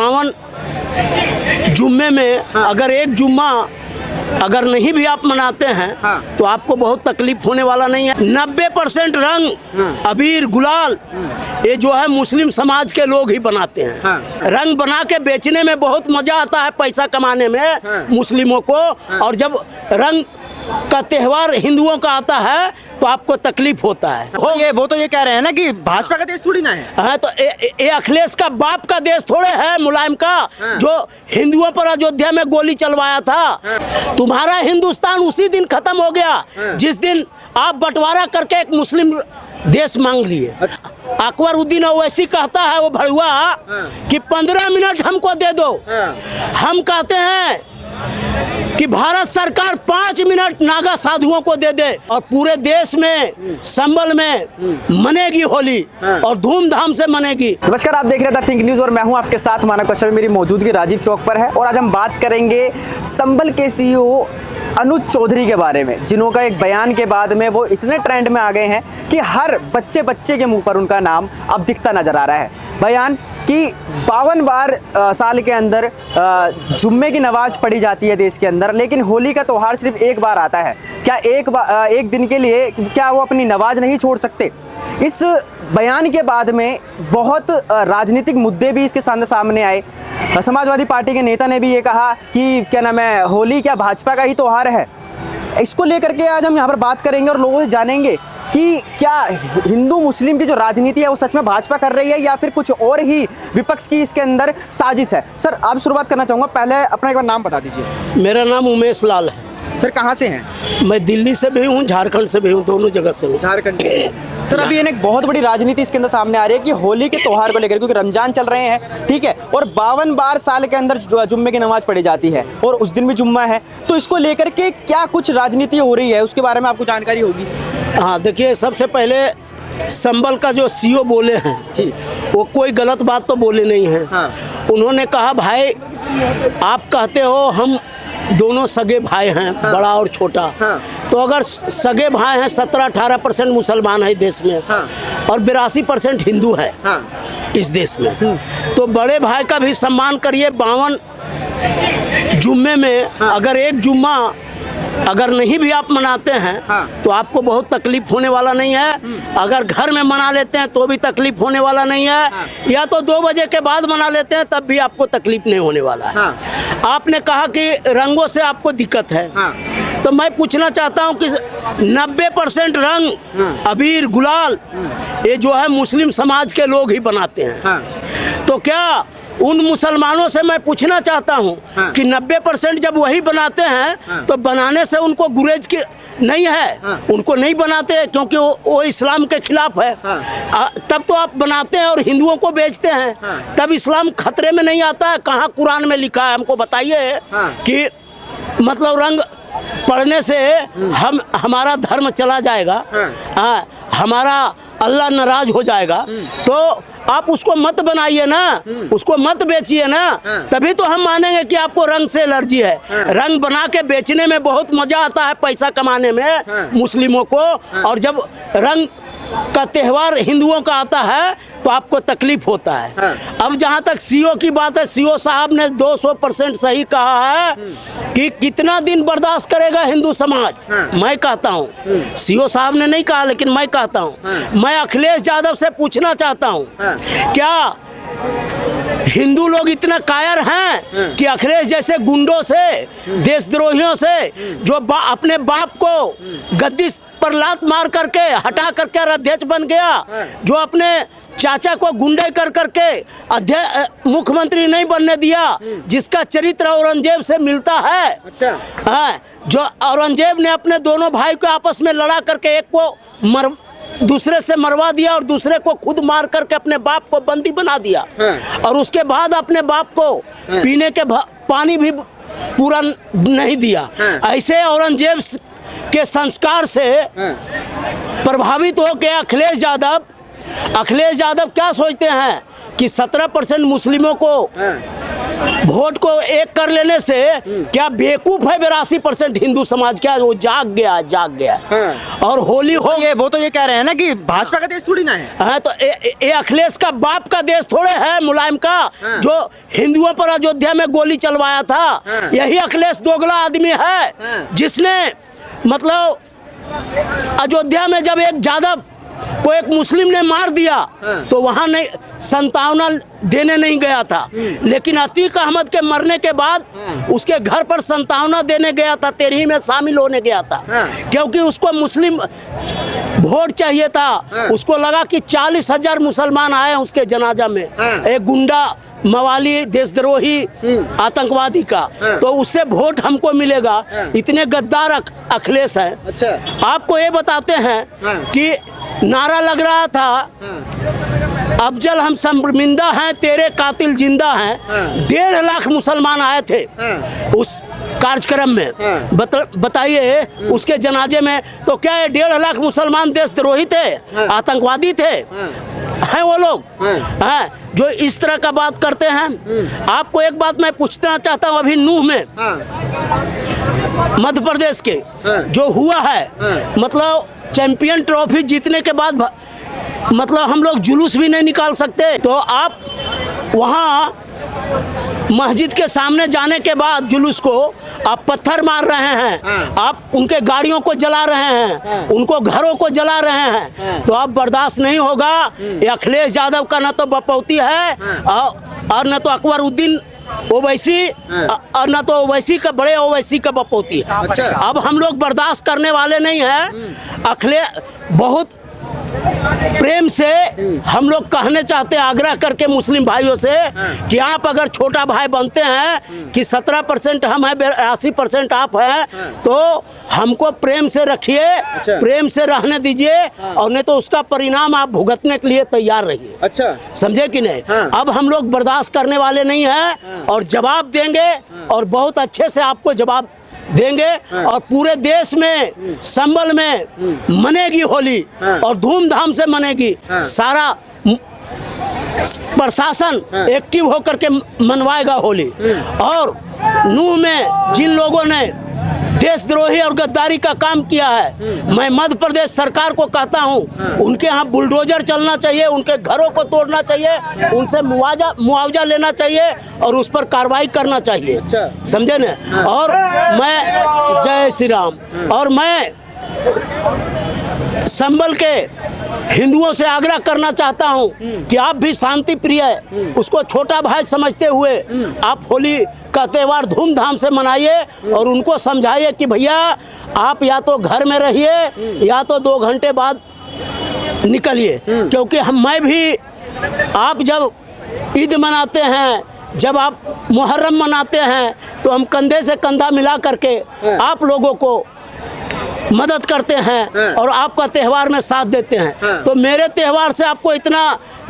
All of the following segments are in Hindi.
52 जुम्मे में अगर एक जुम्मा अगर नहीं भी आप मनाते हैं तो आपको बहुत तकलीफ होने वाला नहीं है। 90% रंग अबीर गुलाल ये जो है मुस्लिम समाज के लोग ही बनाते हैं। रंग बना के बेचने में बहुत मजा आता है, पैसा कमाने में मुस्लिमों को, और जब रंग का त्योहार हिंदुओं का आता है तो आपको तकलीफ होता है। वो तो ये कह रहे हैं ना कि भाजपा का देश थोड़ी ना है। हाँ, तो ये अखिलेश का बाप का देश थोड़े है, मुलायम का, जो हिंदुओं पर अयोध्या में गोली चलवाया था। तुम्हारा हिंदुस्तान उसी दिन खत्म हो गया जिस दिन आप बंटवारा करके एक मुस्लिम देश मांग लिए। अकबरुद्दीन ओवैसी कहता है, वो भड़ुआ, कि 15 मिनट हमको दे दो। हम कहते हैं कि भारत सरकार 5 मिनट नागा साधुओं को दे दे और पूरे देश में संबल में मनेगी होली और धूमधाम से मनेगी। नमस्कार, आप देख रहे थे थिंक न्यूज और मैं हूं आपके साथ मानव कश्यप। मेरी मौजूदगी राजीव चौक पर है और आज हम बात करेंगे संबल के सीईओ अनुज चौधरी के बारे में, जिन्हों का एक बयान के बाद में वो इतने ट्रेंड में आ गए हैं कि हर बच्चे के मुंह पर उनका नाम अब दिखता नजर आ रहा है। बयान कि 52 बार साल के अंदर जुम्मे की नमाज पढ़ी जाती है देश के अंदर, लेकिन होली का त्यौहार सिर्फ एक बार आता है। क्या एक दिन के लिए क्या वो अपनी नमाज नहीं छोड़ सकते? इस बयान के बाद में बहुत राजनीतिक मुद्दे भी इसके सामने आए। समाजवादी पार्टी के नेता ने भी ये कहा कि क्या नाम है, होली क्या भाजपा का ही त्यौहार है? इसको लेकर के आज हम यहाँ पर बात करेंगे और लोगों से जानेंगे कि क्या हिंदू मुस्लिम की जो राजनीति है वो सच में भाजपा कर रही है या फिर कुछ और ही विपक्ष की इसके अंदर साजिश है। सर, आप शुरुआत करना चाहूँगा, पहले अपना एक बार नाम बता दीजिए। मेरा नाम उमेश लाल है। सर, कहाँ से हैं? मैं दिल्ली से भी हूँ, झारखंड से भी हूँ, दोनों जगह से हूँ। झारखंड सर, अभी एक बहुत बड़ी राजनीति इसके अंदर सामने आ रही है कि होली के त्यौहार को लेकर, क्योंकि रमजान चल रहे हैं, ठीक है, और 52 बार साल के अंदर जुम्मे की नमाज पढ़ी जाती है और उस दिन भी जुम्मा है, तो इसको लेकर के क्या कुछ राजनीति हो रही है उसके बारे में आपको जानकारी होगी? हाँ, देखिए, सबसे पहले संबल का जो सीईओ बोले हैं वो कोई गलत बात तो बोले नहीं हैं। उन्होंने कहा, भाई आप कहते हो हम दोनों सगे भाई हैं, बड़ा और छोटा, तो अगर सगे भाई हैं, 17-18% मुसलमान है देश में और 82% हिंदू है इस देश में, तो बड़े भाई का भी सम्मान करिए। 52 जुम्मे में अगर एक जुम्मा अगर नहीं भी आप मनाते हैं तो आपको बहुत तकलीफ होने वाला नहीं है। अगर घर में मना लेते हैं तो भी तकलीफ होने वाला नहीं है, या तो 2 बजे के बाद मना लेते हैं तब भी आपको तकलीफ नहीं होने वाला है। आपने कहा कि रंगों से आपको दिक्कत है, तो मैं पूछना चाहता हूं कि 90% रंग अबीर गुलाल ये जो है मुस्लिम समाज के लोग ही बनाते हैं। तो क्या उन मुसलमानों से मैं पूछना चाहता हूं कि 90% जब वही बनाते हैं तो बनाने से उनको गुरेज की नहीं है, उनको नहीं बनाते क्योंकि वो इस्लाम के खिलाफ है। तब तो आप बनाते हैं और हिंदुओं को बेचते हैं, तब इस्लाम खतरे में नहीं आता है? कहाँ कुरान में लिखा है? हमको बताइए कि मतलब रंग पढ़ने से हमारा धर्म चला जाएगा, हमारा अल्लाह नाराज हो जाएगा। तो आप उसको मत बनाइए ना, उसको मत बेचिए ना, तभी तो हम मानेंगे कि आपको रंग से एलर्जी है। रंग बना के बेचने में बहुत मजा आता है, पैसा कमाने में मुस्लिमों को, और जब रंग का त्योहार हिंदुओं का आता है तो आपको तकलीफ होता है। अब जहां तक सीईओ की बात है, सीईओ साहब ने 200% सही कहा है कि कितना दिन बर्दाश्त करेगा हिंदू समाज। मैं कहता हूं, सीईओ साहब ने नहीं कहा, लेकिन मैं कहता हूं, मैं अखिलेश यादव से पूछना चाहता हूं, क्या हिंदू लोग इतना कायर हैं कि अखिलेश जैसे गुंडों से, देशद्रोहियों से, जो अपने बाप को गद्दी पर लात मार करके हटा करके अध्यक्ष बन गया, जो अपने चाचा को गुंडे कर करके मुख्यमंत्री नहीं बनने दिया, जिसका चरित्र औरंगजेब से मिलता है। अच्छा। जो औरंगजेब ने अपने दोनों भाई को आपस में लड़ा करके एक को दूसरे से मरवा दिया और दूसरे को खुद मार करके अपने बाप को बंदी बना दिया, और उसके बाद अपने बाप को पीने के पानी भी पूरा नहीं दिया। ऐसे औरंगजेब के संस्कार से प्रभावित हो के अखिलेश यादव क्या सोचते हैं कि 17% मुस्लिमों को वोट को एक कर लेने से क्या बेवकूफ है 82% हिंदू समाज, क्या वो जाग गया। और होली हो वो तो ये कह रहे हैं ना कि भाजपा का देश थोड़ी ना है। हाँ, तो ये अखिलेश का बाप का देश थोड़े है, मुलायम का, जो हिंदुओं पर अयोध्या में गोली चलवाया था। यही अखिलेश दोगला आदमी है जिसने मतलब अयोध्या में जब एक जादव को एक मुस्लिम ने मार दिया तो वहां नहीं संतावना देने नहीं गया था, लेकिन अतीक अहमद के मरने के बाद उसके घर पर संतावना देने गया था, तेरही में शामिल होने गया था, क्योंकि उसको मुस्लिम वोट चाहिए था। उसको लगा कि 40,000 मुसलमान आए उसके जनाजा में, एक गुंडा मवाली देशद्रोही आतंकवादी का, तो उससे वोट हमको मिलेगा। इतने गद्दार अखिलेश हैं। अच्छा, आपको ये बताते हैं कि नारा लग रहा था, अफजल हम शर्मिंदा हैं तेरे कातिल जिंदा हैं। 1.5 लाख मुसलमान आए थे उस कार्यक्रम में। बताइए उसके जनाजे में, तो क्या ये 1.5 लाख मुसलमान देशद्रोही थे, आतंकवादी थे? हैं वो लोग हैं जो इस तरह का बात करते हैं। आपको एक बात मैं पूछना चाहता हूँ, अभी नूह में मध्य प्रदेश के जो हुआ है, मतलब चैंपियन ट्रॉफी जीतने के बाद मतलब हम लोग जुलूस भी नहीं निकाल सकते, तो आप वहाँ मस्जिद के सामने जाने के बाद जुलूस को आप पत्थर मार रहे हैं, आप उनके गाड़ियों को जला रहे हैं, उनको घरों को जला रहे हैं, तो आप बर्दाश्त नहीं होगा। ये अखिलेश यादव का न तो बपौती है और न तो अकबरुद्दीन ओवैसी और न तो ओवैसी का बड़े ओवैसी का बपौती है। अच्छा। अब हम लोग बर्दाश्त करने वाले नहीं हैं। अखिलेश बहुत प्रेम से हम लोग कहने चाहते हैं, आग्रह करके मुस्लिम भाइयों से कि आप अगर छोटा भाई बनते हैं कि 17% हम हैं, 82% आप हैं, तो हमको प्रेम से रखिए। अच्छा। प्रेम से रहने दीजिए और नहीं तो उसका परिणाम आप भुगतने के लिए तैयार रहिए। अच्छा, समझे कि नहीं? अब हम लोग बर्दाश्त करने वाले नहीं हैं और जवाब देंगे, और बहुत अच्छे से आपको जवाब देंगे। और पूरे देश में संभल में मनेगी होली और धूमधाम से मनेगी। सारा प्रशासन एक्टिव होकर के मनवाएगा होली। और नूह में जिन लोगों ने देशद्रोही और गद्दारी का काम किया है, मैं मध्य प्रदेश सरकार को कहता हूं, उनके यहाँ बुलडोजर चलना चाहिए, उनके घरों को तोड़ना चाहिए, उनसे मुआवजा लेना चाहिए और उस पर कार्रवाई करना चाहिए। अच्छा। समझे न? और मैं जय श्री राम। और मैं संभल के हिंदुओं से आग्रह करना चाहता हूं कि आप भी शांति प्रिय, उसको छोटा भाई समझते हुए आप होली का त्यौहार धूमधाम से मनाइए और उनको समझाइए कि भैया आप या तो घर में रहिए या तो 2 घंटे बाद निकलिए। क्योंकि मैं भी, आप जब ईद मनाते हैं, जब आप मुहर्रम मनाते हैं, तो हम कंधे से कंधा मिला करके आप लोगों को मदद करते हैं और आपका त्यौहार में साथ देते हैं। तो मेरे त्यौहार से आपको इतना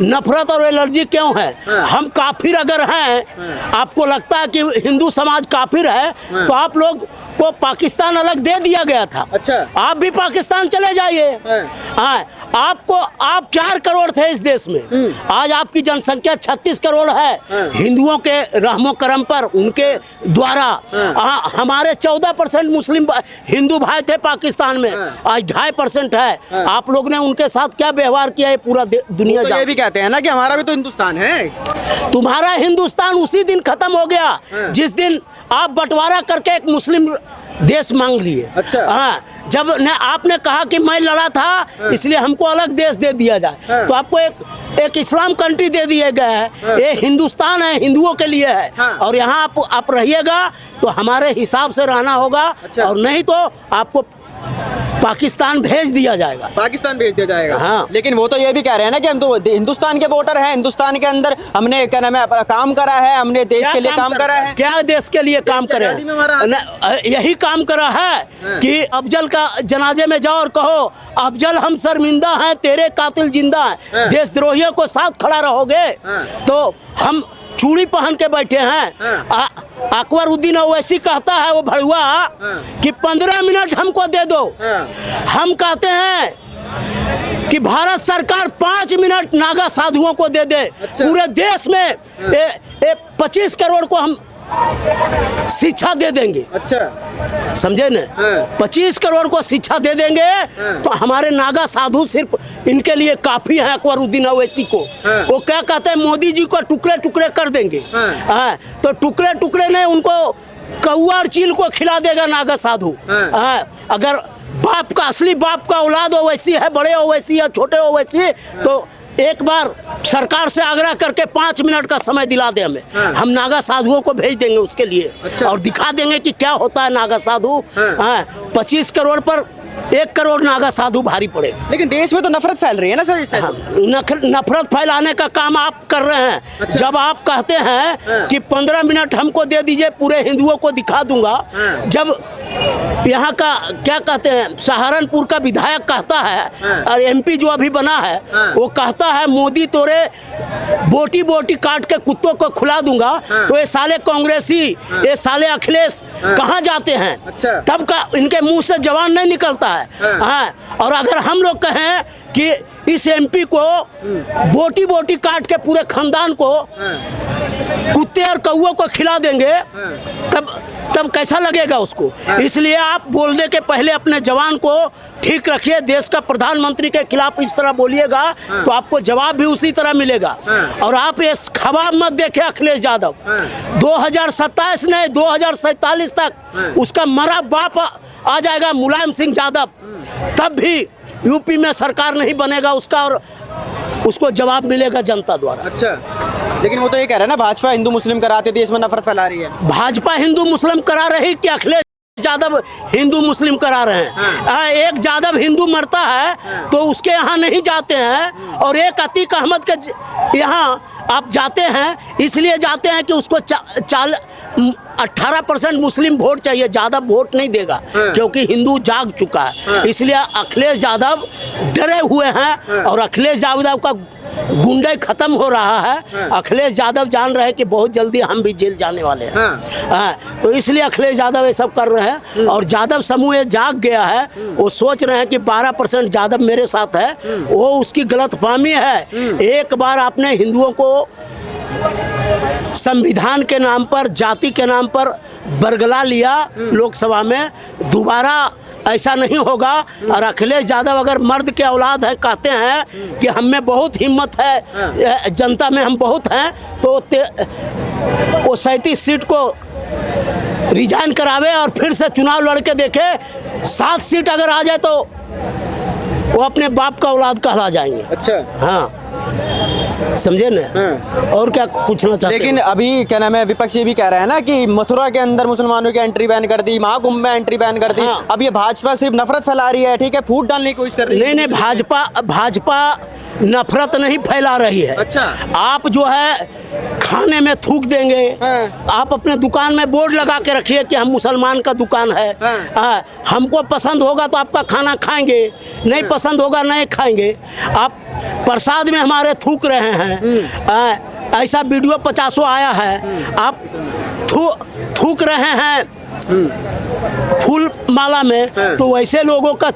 नफरत और एलर्जी क्यों है? हम काफिर अगर हैं, आपको लगता है कि हिंदू समाज काफिर है, तो आप लोग को पाकिस्तान अलग दे दिया गया था। अच्छा। आप भी पाकिस्तान चले जाइए। हाँ, आप 4 करोड़ थे इस देश में, आज आपकी जनसंख्या 36 करोड़ है। हिंदुओं के रहमो करम पर उनके द्वारा हमारे 14% मुस्लिम हिंदू भाई थे पाकिस्तान में, आज 2.5% है। आप लोग ने उनके साथ क्या व्यवहार किया है पूरा दुनिया तो ये भी कहते हैं ना कि हमारा भी तो हिंदुस्तान है। तुम्हारा हिंदुस्तान उसी दिन खत्म हो गया जिस दिन आप बंटवारा करके एक मुस्लिम देश मांग लिए। अच्छा। हाँ, जब आपने कहा कि मैं लड़ा था इसलिए हमको अलग देश दे दिया जाए, तो आपको एक इस्लाम कंट्री दे दिया गया है। ये हिंदुस्तान है, हिंदुओं के लिए है। और यहाँ आप रहिएगा तो हमारे हिसाब से रहना होगा। अच्छा। और नहीं तो आपको पाकिस्तान भेज दिया जाएगा। पाकिस्तान भेज दिया जाएगा। हाँ। लेकिन वो तो ये भी कह रहे हैं ना कि हम तो हिंदुस्तान के वोटर हैं, हिंदुस्तान के अंदर हमने क्या नाम है काम करा है, हमने देश के लिए काम करा है। क्या देश के लिए काम करे? यही काम करा है कि अफजल का जनाजे में जाओ और कहो अफजल हम शर्मिंदा हैं तेरे कातिल जिंदा हैं। देशद्रोहियों को साथ खड़ा रहोगे तो हम चूड़ी पहन के बैठे हैं। अकबरुद्दीन ओवैसी कहता है वो भड़ुआ कि 15 मिनट हमको दे दो। हम कहते हैं कि भारत सरकार 5 मिनट नागा साधुओं को दे दे। पूरे देश में 25 करोड़ को हम शिक्षा दे देंगे। अच्छा, समझे न? 25 करोड़ को शिक्षा दे देंगे तो हमारे नागा साधु सिर्फ इनके लिए काफी है। अकबरुद्दीन अवैसी को वो क्या कहते हैं, मोदी जी को टुकड़े टुकड़े कर देंगे। तो टुकड़े टुकड़े नहीं, उनको कौआ और चील को खिला देगा नागा साधु। अगर बाप का असली बाप का औलाद ओवैसी है, बड़े ओवैसी या छोटे ओवैसी, तो एक बार सरकार से आग्रह करके 5 मिनट का समय दिला दे हमें। हम नागा साधुओं को भेज देंगे उसके लिए। और दिखा देंगे कि क्या होता है नागा साधु। 25 करोड़ पर 1 करोड़ नागा साधु भारी पड़ेगा। लेकिन देश में तो नफरत फैल रही है ना सर इससे। नफरत फैलाने का काम आप कर रहे हैं। जब आप कहते हैं कि 15 मिनट हमको दे दीजिए, पूरे हिंदुओं को दिखा दूंगा। जब यहाँ का क्या कहते हैं, सहारनपुर का विधायक कहता है और MP जो अभी बना है वो कहता है मोदी तोरे बोटी बोटी काट के कुत्तों को खिला दूंगा। तो ये साले कांग्रेसी, ये साले अखिलेश कहाँ जाते हैं? तब का इनके मुंह से जवान नहीं निकलता है। और अगर हम लोग कहें कि इस MP को बोटी बोटी काट के पूरे खानदान को कुत्ते और कौओं को खिला देंगे, तब कैसा लगेगा उसको? इसलिए आप बोलने के पहले अपने जवान को ठीक रखिए। देश का प्रधानमंत्री के खिलाफ इस तरह बोलिएगा तो आपको जवाब भी उसी तरह मिलेगा। और आप ये ख्वाब मत देखें अखिलेश यादव, 2027 नहीं 2047 तक उसका मरा बाप आ जाएगा मुलायम सिंह यादव, तब भी यूपी में सरकार नहीं बनेगा उसका, और उसको जवाब मिलेगा जनता द्वारा। अच्छा, लेकिन वो तो ये कह रहा है ना भाजपा हिंदू मुस्लिम कराती थी, इसमें नफरत फैला रही है। भाजपा हिंदू मुस्लिम करा रही कि अखिलेश यादव हिंदू मुस्लिम करा रहे हैं? एक यादव हिंदू मरता है तो उसके यहाँ नहीं जाते हैं, और एक अतीक अहमद के यहाँ आप जाते हैं। इसलिए जाते हैं कि उसको 18% मुस्लिम वोट चाहिए, ज़्यादा वोट नहीं देगा क्योंकि हिंदू जाग चुका है। इसलिए अखिलेश यादव डरे हुए हैं और अखिलेश यादव का गुंडे खत्म हो रहा है। अखिलेश यादव जान रहे हैं कि बहुत जल्दी हम भी जेल जाने वाले हैं। तो इसलिए अखिलेश यादव ये सब कर रहे हैं। और यादव समूह ये जाग गया है, वो सोच रहे हैं कि 12% यादव मेरे साथ है, वो उसकी गलतफहमी है। एक बार आपने हिंदुओं को संविधान के नाम पर, जाति के नाम पर बरगला लिया लोकसभा में, दोबारा ऐसा नहीं होगा। और अखिलेश यादव अगर मर्द के औलाद है, कहते हैं कि हम में बहुत हिम्मत है, जनता में हम बहुत हैं, तो वो 37 सीट को रिजाइन करावे और फिर से चुनाव लड़ के देखे। 7 सीट अगर आ जाए तो वो अपने बाप का औलाद कहला जाएंगे। अच्छा, हाँ, समझे ना? और क्या पूछना चाहते हैं? लेकिन अभी क्या नाम है, विपक्षी भी कह रहे हैं ना कि मथुरा के अंदर मुसलमानों की एंट्री बैन कर दी, महाकुंभ में एंट्री बैन कर दी। अब ये भाजपा सिर्फ नफरत फैला रही है, ठीक है, फूट डालने की कोशिश कर रही है। नहीं, भाजपा नफरत नहीं फैला रही है। अच्छा, आप जो है खाने में थूक देंगे। आप अपने दुकान में बोर्ड लगा के रखिए कि हम मुसलमान का दुकान है। हमको पसंद होगा तो आपका खाना खाएंगे, नहीं पसंद होगा नहीं खाएंगे। आप प्रसाद में हमारे थूक रहे हैं, ऐसा वीडियो 50 आया है। आप थूक रहे हैं फूल माला में, तो वैसे लोगों का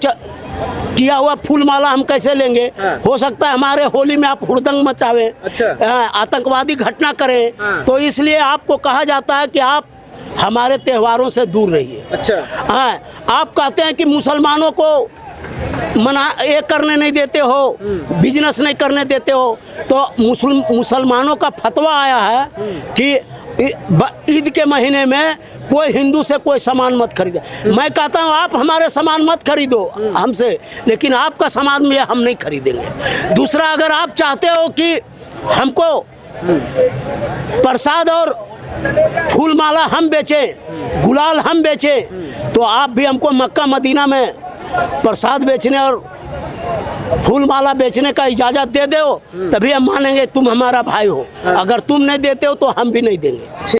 किया हुआ फूल माला हम कैसे लेंगे? हो सकता है हमारे होली में आप हुड़दंग मचावे, आतंकवादी घटना करें। तो इसलिए आपको कहा जाता है कि आप हमारे त्योहारों से दूर रहिए। अच्छा, आप कहते हैं कि मुसलमानों को ये करने नहीं देते हो, बिजनेस नहीं करने देते हो। तो मुसलमानों का फतवा आया है कि ईद के महीने में कोई हिंदू से कोई सामान मत खरीदे। मैं कहता हूँ आप हमारे सामान मत खरीदो हमसे, लेकिन आपका सामान में हम नहीं खरीदेंगे। दूसरा, अगर आप चाहते हो कि हमको प्रसाद और फूल माला हम बेचें, गुलाल हम बेचें, तो आप भी हमको मक्का मदीना में प्रसाद बेचने और फूल माला बेचने का इजाज़त दे दो, तभी हम मानेंगे तुम हमारा भाई हो। अगर तुम नहीं देते हो तो हम भी नहीं देंगे।